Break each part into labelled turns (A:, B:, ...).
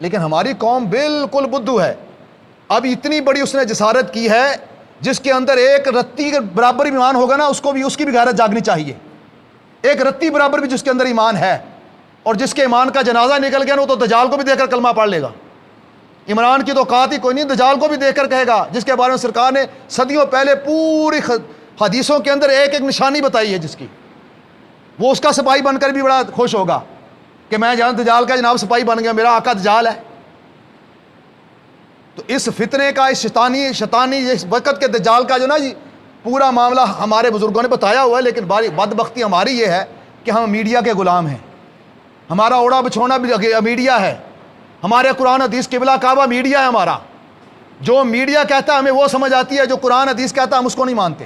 A: لیکن ہماری قوم بالکل بدھو ہے. اب اتنی بڑی اس نے جسارت کی ہے جس کے اندر ایک رتی کے برابر ایمان ہوگا نا اس کی بھی غیرت جاگنی چاہیے. ایک رتی برابر بھی جس کے اندر ایمان ہے اور جس کے ایمان کا جنازہ نکل گیا نا وہ تو دجال کو بھی دیکھ کر کلمہ پڑھ لے گا. عمران کی تو اوقات ہی کوئی نہیں, دجال کو بھی دیکھ کر کہے گا, جس کے بارے میں سرکار نے صدیوں پہلے پوری حدیثوں کے اندر ایک ایک نشانی بتائی ہے جس کی. وہ اس کا سپاہی بن کر بھی بڑا خوش ہوگا کہ میں جہاں دجال کا جناب سپاہی بن گیا, میرا آقا دجال ہے. تو اس فتنے کا, اس شیطانی اس وقت کے دجال کا جو نا جی پورا معاملہ ہمارے بزرگوں نے بتایا ہوا ہے. لیکن بدبختی ہماری یہ ہے کہ ہم میڈیا کے غلام ہیں. ہمارا اوڑا بچھونا بھی میڈیا ہے, ہمارے قرآن حدیث قبلہ کعبہ میڈیا ہے ہمارا. جو میڈیا کہتا ہے ہمیں وہ سمجھ آتی ہے, جو قرآن حدیث کہتا ہے ہم اس کو نہیں مانتے.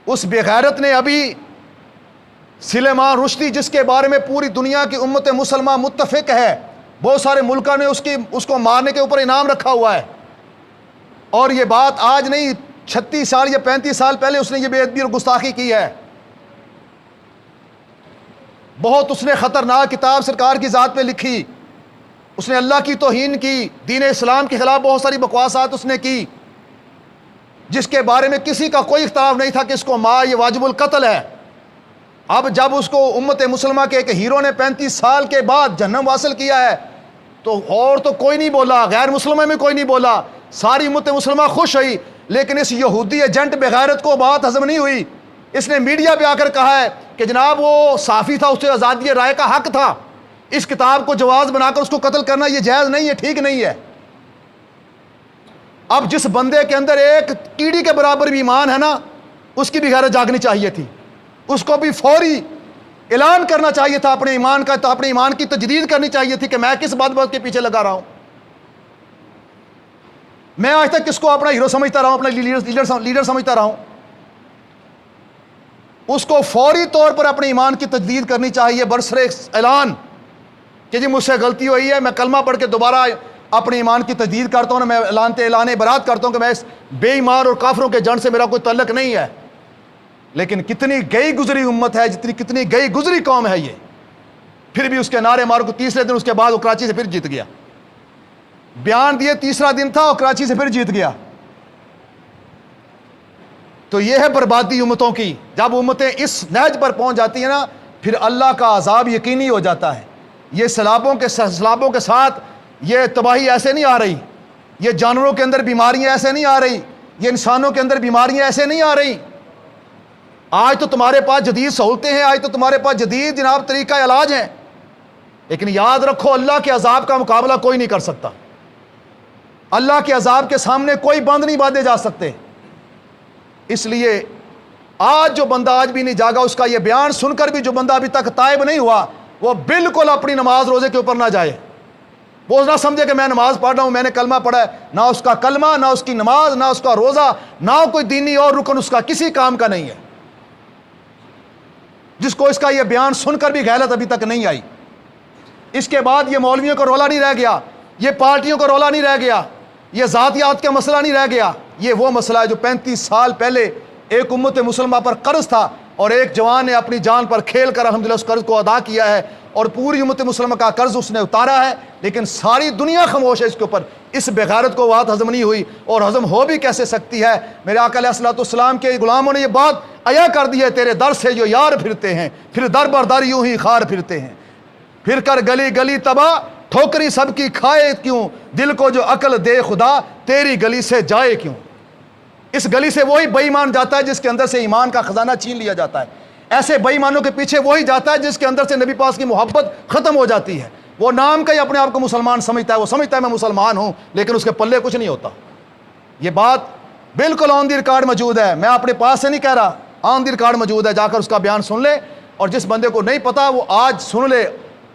A: اس بغیرت نے ابھی سلیمان رشدی جس کے بارے میں پوری دنیا کی امت مسلمہ متفق ہے, بہت سارے ملکوں نے اس کو مارنے کے اوپر انعام رکھا ہوا ہے. اور یہ بات آج نہیں 36 سال یا 35 سال پہلے اس نے یہ بے ادبی اور گستاخی کی ہے. بہت اس نے خطرناک کتاب سرکار کی ذات پہ لکھی, اس نے اللہ کی توہین کی, دین اسلام کے خلاف بہت ساری بکواسات اس نے کی, جس کے بارے میں کسی کا کوئی اختلاف نہیں تھا کہ اس کو یہ واجب القتل ہے. اب جب اس کو امت مسلمہ کے ایک ہیرو نے 35 سال کے بعد جہنم واصل کیا ہے تو اور تو کوئی نہیں بولا, غیر مسلمہ میں کوئی نہیں بولا, ساری امت مسلمہ خوش ہوئی. لیکن اس یہودی ایجنٹ بغیرت کو بات ہضم نہیں ہوئی. اس نے میڈیا پہ آ کر کہا ہے کہ جناب وہ صحافی تھا, اس سے آزادی رائے کا حق تھا, اس کتاب کو جواز بنا کر اس کو قتل کرنا یہ جائز نہیں ہے, ٹھیک نہیں ہے. اب جس بندے کے اندر ایک کیڑی کے برابر بھی ایمان ہے نا, اس کی بھی غیرت جاگنی چاہیے تھی. اس کو بھی فوری اعلان کرنا چاہیے تھا اپنے ایمان کا, تو اپنے ایمان کی تجدید کرنی چاہیے تھی کہ میں کس بات کے پیچھے لگا رہا ہوں. میں آج تک کس کو اپنا ہیرو سمجھتا رہا ہوں, اپنا لیڈر سمجھتا رہا ہوں. اس کو فوری طور پر اپنے ایمان کی تجدید کرنی چاہیے برسر اعلان کہ جی مجھ سے غلطی ہوئی ہے, میں کلمہ پڑھ کے دوبارہ اپنے ایمان کی تجدید کرتا ہوں, میں اعلان برات کرتا ہوں کہ میں اس بے ایمان اور کافروں کے جن سے میرا کوئی تعلق نہیں ہے. لیکن کتنی گئی گزری امت ہے, کتنی گئی گزری قوم ہے یہ, پھر بھی اس کے نعرے مارو کو تیسرے دن اس کے بعد وہ کراچی سے پھر جیت گیا. بیان دیے تیسرا دن تھا اور کراچی سے پھر جیت گیا. تو یہ ہے بربادی امتوں کی. جب امتیں اس نہج پر پہنچ جاتی ہیں نا پھر اللہ کا عذاب یقینی ہو جاتا ہے. یہ سیلابوں کے ساتھ یہ تباہی ایسے نہیں آ رہی, یہ جانوروں کے اندر بیماریاں ایسے نہیں آ رہی, یہ انسانوں کے اندر بیماریاں ایسے نہیں آ رہی. آج تو تمہارے پاس جدید سہولتیں ہیں, آج تو تمہارے پاس جدید جناب طریقہ علاج ہیں, لیکن یاد رکھو اللہ کے عذاب کا مقابلہ کوئی نہیں کر سکتا. اللہ کے عذاب کے سامنے کوئی بند نہیں باندھے جا سکتے. اس لیے آج جو بندہ آج بھی نہیں جاگا, اس کا یہ بیان سن کر بھی جو بندہ ابھی تک تائب نہیں ہوا, وہ بالکل اپنی نماز روزے کے اوپر نہ جائے. وہ نہ سمجھے کہ میں نماز پڑھ رہا ہوں, میں نے کلمہ پڑھا ہے. نہ اس کا کلمہ, نہ اس کی نماز, نہ اس کا روزہ, نہ کوئی دینی اور رکن اس کا کسی کام کا نہیں ہے. جس کو اس کا یہ بیان سن کر بھی غیرت ابھی تک نہیں آئی. اس کے بعد یہ مولویوں کا رولا نہیں رہ گیا, یہ پارٹیوں کا رولا نہیں رہ گیا, یہ ذاتیات کا مسئلہ نہیں رہ گیا. یہ وہ مسئلہ ہے جو 35 سال پہلے ایک امت مسلمہ پر قرض تھا اور ایک جوان نے اپنی جان پر کھیل کر الحمدللہ اس قرض کو ادا کیا ہے اور پوری امت مسلمہ کا قرض اس نے اتارا ہے. لیکن ساری دنیا خاموش ہے اس کے اوپر. اس بغیرت کو بات ہضم نہیں ہوئی, اور ہضم ہو بھی کیسے سکتی ہے. میرے آقا علیہ الصلوۃ والسلام کے غلاموں نے یہ بات عیا کر دی ہے, تیرے در سے جو یار پھرتے ہیں پھر در بر در یوں ہی خار پھرتے ہیں, پھر کر گلی گلی تباہ ٹھوکری سب کی کھائے کیوں, دل کو جو عقل دے خدا تیری گلی سے جائے کیوں. اس گلی سے وہی بے ایمان جاتا ہے جس کے اندر سے ایمان کا خزانہ چھین لیا جاتا ہے. ایسے بے ایمانوں کے پیچھے وہی جاتا ہے جس کے اندر سے نبی پاک کی محبت ختم ہو جاتی ہے. وہ نام کا ہی اپنے آپ کو مسلمان سمجھتا ہے, وہ سمجھتا ہے میں مسلمان ہوں, لیکن اس کے پلے کچھ نہیں ہوتا. یہ بات بالکل آن دی ریکارڈ موجود ہے, میں اپنے پاس سے نہیں کہہ رہا, آن دی ریکارڈ موجود ہے. جا کر اس کا بیان سن لے, اور جس بندے کو نہیں پتا وہ آج سن لے,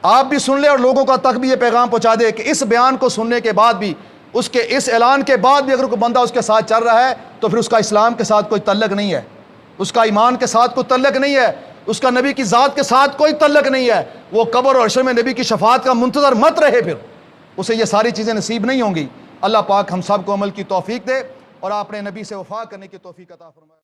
A: آپ بھی سن لے, اور لوگوں کا تک بھی یہ پیغام پہنچا دے کہ اس بیان کو سننے کے بعد بھی, اس کے اس اعلان کے بعد بھی اگر کوئی بندہ اس کے ساتھ چل رہا ہے تو پھر اس کا اسلام کے ساتھ کوئی تعلق نہیں ہے, اس کا ایمان کے ساتھ کوئی تعلق نہیں ہے, اس کا نبی کی ذات کے ساتھ کوئی تعلق نہیں ہے. وہ قبر اور حشر میں نبی کی شفاعت کا منتظر مت رہے, پھر اسے یہ ساری چیزیں نصیب نہیں ہوں گی. اللہ پاک ہم سب کو عمل کی توفیق دے اور اپنے نبی سے وفا کرنے کی توفیق عطا فرمائے.